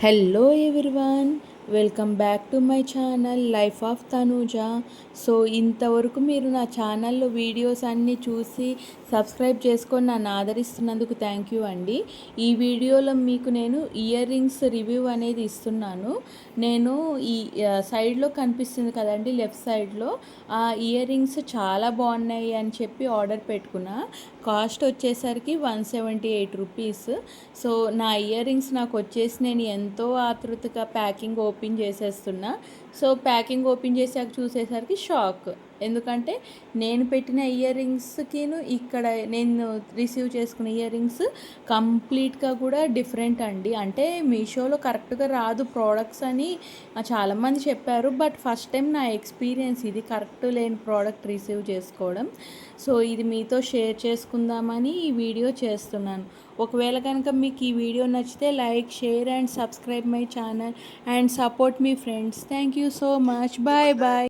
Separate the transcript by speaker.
Speaker 1: Hello everyone, welcome back to my channel life of Tanuja. So ఇంతవరకు మీరు నా ఛానల్లో వీడియోస్ అన్నీ చూసి సబ్స్క్రైబ్ చేసుకొని నన్ను ఆదరిస్తున్నందుకు థ్యాంక్ యూ అండి. ఈ వీడియోలో మీకు నేను ఇయర్ రింగ్స్ రివ్యూ అనేది ఇస్తున్నాను. నేను ఈ సైడ్లో కనిపిస్తుంది కదండి, లెఫ్ట్ సైడ్లో ఆ ఇయర్ రింగ్స్ చాలా బాగున్నాయి అని చెప్పి ఆర్డర్ పెట్టుకున్నా. కాస్ట్ వచ్చేసరికి 178 రూపీస్. సో నా ఇయర్ రింగ్స్ నాకు వచ్చేసి నేను ఎంతో ఆతృతగా ప్యాకింగ్ ఓపెన్ చేసేస్తున్నా. సో ప్యాకింగ్ ఓపెన్ చేసాక చూసేసరికి షాక్. ఎందుకంటే నేను పెట్టిన ఇయర్ రింగ్స్కిను ఇక్కడ నేను రిసీవ్ చేసుకున్న ఇయర్ రింగ్స్ కంప్లీట్గా కూడా డిఫరెంట్ అండి. అంటే మీషోలో కరెక్ట్గా రాదు ప్రోడక్ట్స్ అని చాలామంది చెప్పారు. బట్ ఫస్ట్ టైం నా ఎక్స్పీరియన్స్ ఇది, కరెక్ట్ లేని ప్రోడక్ట్ రిసీవ్ చేసుకోవడం. సో ఇది మీతో షేర్ చేసుకుందామని ఈ వీడియో చేస్తున్నాను. ఒకవేళ కనుక మీకు ఈ వీడియో నచ్చితే like, share and subscribe my channel and support మీ friends. Thank you so much. Bye bye.